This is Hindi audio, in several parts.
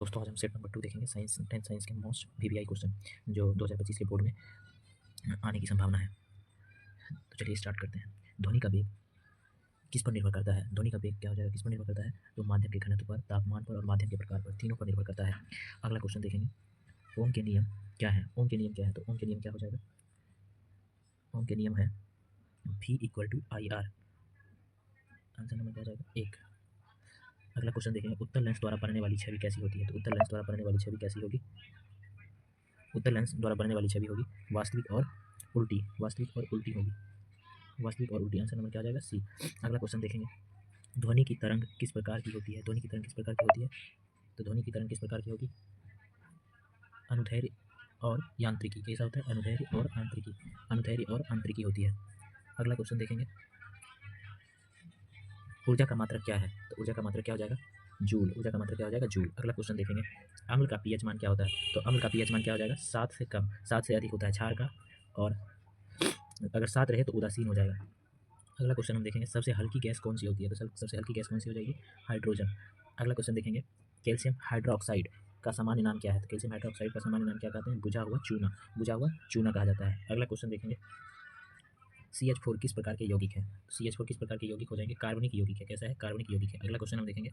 दोस्तों आज हम सेट नंबर 2 देखेंगे साइंस 10th साइंस के मोस्ट वीवीआई क्वेश्चन जो 2025 के बोर्ड में आने की संभावना है। तो चलिए स्टार्ट करते हैं। ध्वनि का वेग किस पर निर्भर करता है? ध्वनि का वेग क्या हो जाएगा, किस पर निर्भर करता है? तो माध्यम के घनत्व पर, तापमान पर और माध्यम के प्रकार पर, तीनों पर निर्भर करता है। अगला क्वेश्चन देखेंगे, ओम के नियम क्या है? ओम के नियम क्या है? तो ओम के नियम क्या हो जाएगा? ओम के नियम है V = IR। आंसर नंबर क्या हो जाएगा? 1। अगला क्वेश्चन देखेंगे, उत्तल लेंस द्वारा बनने वाली छवि कैसी होती है? तो उत्तल लेंस द्वारा बनने वाली छवि कैसी होगी? उत्तल लेंस द्वारा बनने वाली छवि होगी वास्तविक और उल्टी। वास्तविक और उल्टी होगी। वास्तविक और उल्टी। आंसर नंबर क्या हो जाएगा? सी। अगला क्वेश्चन देखेंगे, ध्वनि की तरंग किस प्रकार की होती है? ध्वनि की तरंग किस प्रकार की होती है? तो ध्वनि की तरंग किस प्रकार की होगी? अनुदैर्ध्य और यांत्रिकी। कैसा होता है? अनुदैर्ध्य और आंतरिकी। अनुदैर्ध्य और आंतरिकी होती है। अगला क्वेश्चन देखेंगे, ऊर्जा का मात्रक क्या है? तो ऊर्जा का मात्रक क्या हो जाएगा? जूल। ऊर्जा का मात्रक क्या हो जाएगा? जूल। अगला क्वेश्चन देखेंगे, अम्ल का पीएच मान क्या होता है? तो अम्ल का पीएच मान क्या हो जाएगा? 7 से कम। 7 से अधिक होता है क्षार का, और अगर 7 रहे तो उदासीन हो जाएगा। अगला क्वेश्चन हम देखेंगे, सबसे हल्की गैस कौन सी होती है? तो सबसे हल्की गैस कौन सी हो जाएगी? हाइड्रोजन। अगला क्वेश्चन देखेंगे, कैल्शियम हाइड्रोक्साइड का सामान्य नाम क्या है? तो कैल्शियम हाइड्रोक्साइड का सामान्य नाम क्या कहते हैं? बुझा हुआ चूना। बुझा हुआ चूना कहा जाता है। अगला क्वेश्चन देखेंगे, CH4 किस प्रकार के यौगिक है? CH4 किस प्रकार के यौगिक हो जाएंगे? कार्बनिक यौगिक है। कैसा है? कार्बनिक यौगिक है। अगला क्वेश्चन हम देखेंगे,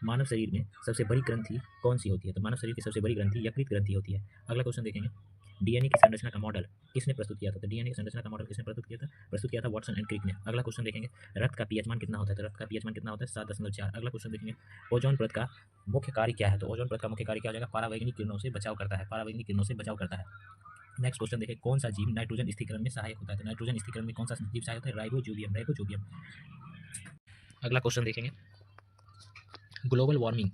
मानव शरीर में सबसे बड़ी ग्रंथि कौन सी होती है? तो मानव शरीर की सबसे बड़ी ग्रंथि यकृत ग्रंथि होती है। अगला क्वेश्चन देखेंगे, डीएनए की संरचना का मॉडल किसने प्रस्तुत किया था? तो डीएनए की संरचना का मॉडल किसने प्रस्तुत किया था? प्रस्तुत किया था वाटसन एंड क्रिक ने। अगला क्वेश्चन देखेंगे, रक्त का पीएच मान कितना होता है? तो रक्त का पीएच मान कितना होता है? 7.4। अगला क्वेश्चन देखेंगे, ओजोन परत का मुख्य कार्य क्या है? तो ओजोन परत का मुख्य कार्य क्या हो जाएगा? पारावैंगनिक किरणों से बचाव करता है। पारावैंगनिक किरणों से बचाव करता है। नेक्स्ट क्वेश्चन देखिए, कौन सा जीव नाइट्रोजन स्थिरीकरण में सहायक होता है? तो नाइट्रोजन स्थिरीकरण में कौन सा जीव सहायक होता है? राइबोजोबियम। राइबोजोबियम। अगला क्वेश्चन देखेंगे, ग्लोबल वार्मिंग।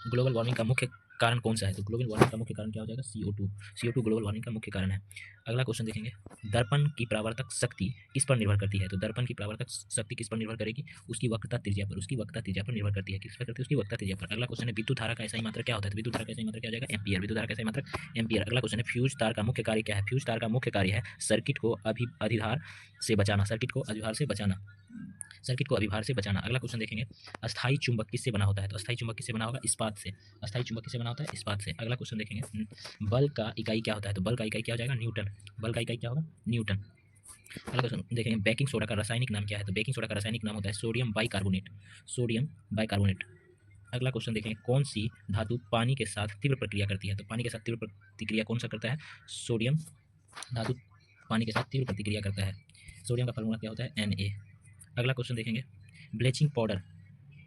ग्लोबल वार्मिंग का मुख्य कारण कौन सा है? तो ग्लोबल वार्मिंग का मुख्य कारण क्या हो जाएगा? CO2। CO2 ग्लोबल वार्मिंग का मुख्य कारण है। अगला क्वेश्चन देखेंगे, दर्पण की परावर्तक शक्ति किस पर निर्भर करती है? तो दर्पण की परावर्तक शक्ति किस पर निर्भर करेगी? उसकी वक्रता त्रिज्या पर। उसकी वक्रता त्रिज्या पर निर्भर करती है। किस पर करती है? उसकी वक्रता त्रिज्या पर। अगला क्वेश्चन है, विद्युत धारा का SI मात्रक क्या होता है? तो विद्युत धारा का SI मात्रक क्या हो जाएगा? एम्पियर। विद्युत धारा का SI मात्रक एम्पियर। अगला क्वेश्चन है, फ्यूज तार का मुख्य कार्य क्या है? फ्यूज तार का मुख्य कार्य है सर्किट को अधिभार से बचाना। सर्किट को अधिभार से बचाना। सर्किट को अभिभार से बचाना। अगला क्वेश्चन देखेंगे, अस्थायी चुंबक किससे बना होता है? तो अस्थायी चुंबक किससे बना होगा? इस्पात से। अस्थायी चुंबक किससे बना होता है? इस्पात से। अगला क्वेश्चन देखेंगे, बल का इकाई क्या होता है? तो बल का इकाई क्या हो जाएगा? न्यूटन। बल का इकाई क्या होगा? न्यूटन। अगला क्वेश्चन देखेंगे, बेकिंग सोडा का रासायनिक नाम क्या है? तो बेकिंग सोडा का रासायनिक नाम होता है सोडियम बाइकार्बोनेट। Sodium bicarbonate. अगला क्वेश्चन देखेंगे, कौन सी धातु पानी के साथ तीव्र प्रक्रिया करती है? तो पानी के साथ तीव्र प्रतिक्रिया कौन सा करता है? सोडियम धातु पानी के साथ तीव्र प्रतिक्रिया करता है। सोडियम का फॉर्मूला क्या होता है? Na। अगला क्वेश्चन देखेंगे, ब्लीचिंग पाउडर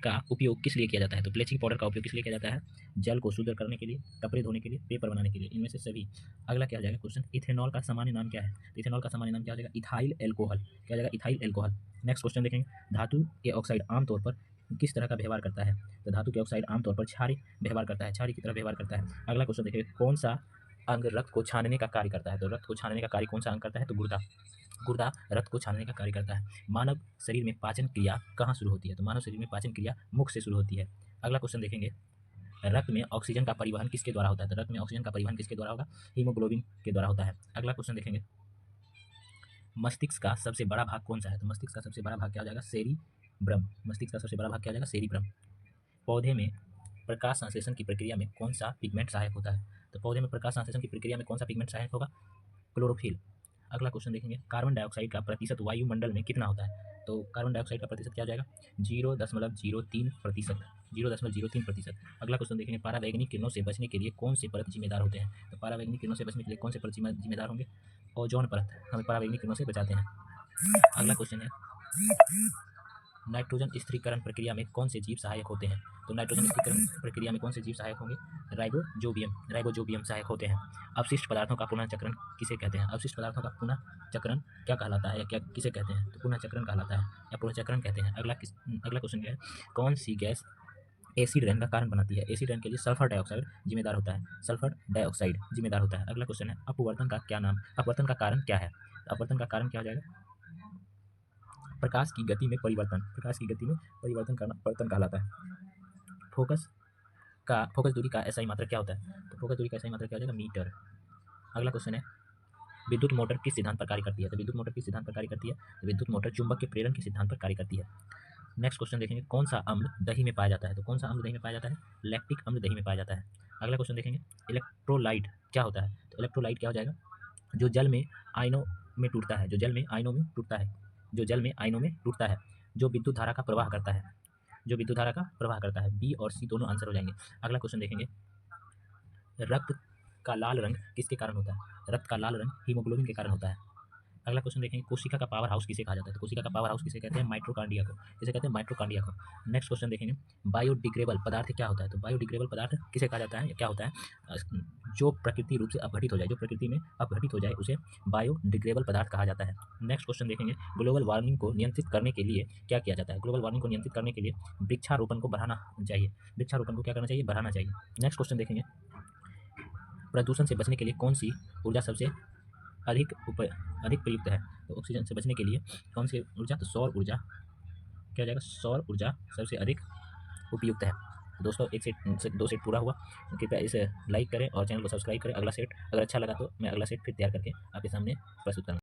का उपयोग किस लिए किया जाता है? तो ब्लीचिंग पाउडर का उपयोग किस लिए किया जाता है? जल को शुद्ध करने के लिए, कपड़े धोने के लिए, पेपर बनाने के लिए, इनमें से सभी। अगला क्या हो जाएगा क्वेश्चन, इथेनॉल का सामान्य नाम क्या है? तो इथेनॉल का सामान्य नाम क्या हो जाएगा? Ethyl alcohol. क्या हो जाएगा? Ethyl alcohol. नेक्स्ट क्वेश्चन देखेंगे, धातु के ऑक्साइड आमतौर पर किस तरह का व्यवहार करता है? तो धातु के ऑक्साइड आमतौर पर क्षारीय व्यवहार करता है। क्षारीय की तरह व्यवहार करता है। अगला क्वेश्चन देखेंगे, कौन सा अंग रक्त को छानने का कार्य करता है? तो रक्त को छानने का कार्य कौन सा अंग करता है? तो गुर्दा। गुर्दा रक्त को छानने का कार्य करता है। मानव शरीर में पाचन क्रिया कहाँ शुरू होती है? तो मानव शरीर में पाचन क्रिया मुख से शुरू होती है। अगला क्वेश्चन देखेंगे, रक्त में ऑक्सीजन का परिवहन किसके द्वारा होता है? तो रक्त में ऑक्सीजन का परिवहन किसके द्वारा होगा? हीमोग्लोबिन के द्वारा होता है। अगला क्वेश्चन देखेंगे, मस्तिष्क का सबसे बड़ा भाग कौन सा है? तो मस्तिष्क का सबसे बड़ा भाग क्या हो जाएगा? सेरिब्रम। मस्तिष्क का सबसे बड़ा भाग क्या हो जाएगा? सेरिब्रम। पौधे में प्रकाश संश्लेषण की प्रक्रिया में कौन सा पिगमेंट सहायक होता है? तो पौधे में प्रकाश संश्लेषण की प्रक्रिया में कौन सा पिगमेंट सहायक होगा? क्लोरोफिल। अगला क्वेश्चन देखेंगे, कार्बन डाइऑक्साइड का प्रतिशत वायुमंडल में कितना होता है? तो कार्बन डाइऑक्साइड का प्रतिशत क्या हो जाएगा? 0.03%। 0.03%। अगला क्वेश्चन देखेंगे, पारावैंगनिक किरणों से बचने के लिए कौन से परत जिम्मेदार होते हैं? तो पारावैंगनिक किरणों से बचने के लिए कौन से परत जिम्मेदार होंगे? ओजोन परत हमें पारावैंगनिक किरणों से बचाते हैं। अगला क्वेश्चन है, नाइट्रोजन स्थिरीकरण प्रक्रिया में कौन से जीव सहायक होते हैं? तो नाइट्रोजन स्थिरीकरण प्रक्रिया में कौन से जीव सहायक होंगे? राइबोजोबियम। राइबोजोबियम सहायक होते हैं। अपशिष्ट पदार्थों का पुनः चक्रण किसे कहते हैं? अपशिष्ट पदार्थों का पुनः चक्रण क्या कहलाता है, या क्या किसे कहते हैं? तो पुनः चक्रण कहलाता है या पुनः चक्रण कहते हैं। अगला क्वेश्चन क्या है, कौन सी गैस एसिड रैन का कारण बनाती है? एसिड रैन के लिए सल्फर डाइऑक्साइड जिम्मेदार होता है। सल्फर डाइऑक्साइड जिम्मेदार होता है। अगला क्वेश्चन है, अपवर्तन का क्या नाम, अपवर्तन का कारण क्या है? अपवर्तन का कारण क्या हो जाएगा? प्रकाश की गति में परिवर्तन। प्रकाश की गति में परिवर्तन करना अपवर्तन कहलाता है। फोकस दूरी का SI मात्रक क्या होता है? तो फोकस दूरी का SI मात्रक क्या हो जाएगा? मीटर। अगला क्वेश्चन है, विद्युत मोटर किस सिद्धांत पर कार्य करती है? तो विद्युत मोटर किस सिद्धांत पर कार्य करती है? तो विद्युत मोटर चुंबक के प्रेरण के सिद्धांत पर कार्य करती है। नेक्स्ट क्वेश्चन देखेंगे, कौन सा अम्ल दही में पाया जाता है? तो कौन सा अम्ल दही में पाया जाता है? लैक्टिक अम्ल दही में पाया जाता है। अगला क्वेश्चन देखेंगे, इलेक्ट्रोलाइट क्या होता है? तो इलेक्ट्रोलाइट क्या हो जाएगा? जो जल में आयनों में टूटता है, जो जल में आयनों में टूटता है, जो जल में आयनों में टूटता है, जो विद्युत धारा का प्रवाह करता है, जो विद्युत धारा का प्रवाह करता है। बी और सी दोनों आंसर हो जाएंगे। अगला क्वेश्चन देखेंगे, रक्त का लाल रंग किसके कारण होता है? रक्त का लाल रंग हीमोग्लोबिन के कारण होता है। अगला क्वेश्चन देखेंगे, कोशिका का पावर हाउस किसे कहा जाता है? तो कोशिका का पावर हाउस किसे कहते हैं? माइटोकॉन्ड्रिया को। किसे कहते हैं? माइटोकॉन्ड्रिया को। नेक्स्ट क्वेश्चन देखेंगे, बायोडिग्रेडेबल पदार्थ क्या होता है? तो बायोडिग्रेडेबल पदार्थ किसे कहा जाता है? क्या होता है? जो प्रकृति रूप से अपघटित हो जाए, जो प्रकृति में अपघटित हो जाए उसे बायोडिग्रेडेबल पदार्थ कहा जाता है। नेक्स्ट क्वेश्चन देखेंगे, ग्लोबल वार्मिंग को नियंत्रित करने के लिए क्या किया जाता है? ग्लोबल वार्मिंग को नियंत्रित करने के लिए वृक्षारोपण को बढ़ाना चाहिए। वृक्षारोपण को क्या करना चाहिए? बढ़ाना चाहिए। नेक्स्ट क्वेश्चन देखेंगे, प्रदूषण से बचने के लिए कौन सी ऊर्जा सबसे अधिक प्रयुक्त है? तो ऑक्सीजन से बचने के लिए कौन सी ऊर्जा? तो सौर ऊर्जा क्या हो जाएगा? सौर ऊर्जा सबसे अधिक उपयुक्त है। दोस्तों, एक सेट 2 सेट पूरा हुआ, कृपया इसे लाइक करें और चैनल को सब्सक्राइब करें। अगला सेट अगर अच्छा लगा तो मैं अगला सेट फिर तैयार करके आपके सामने प्रस्तुत करूँगा।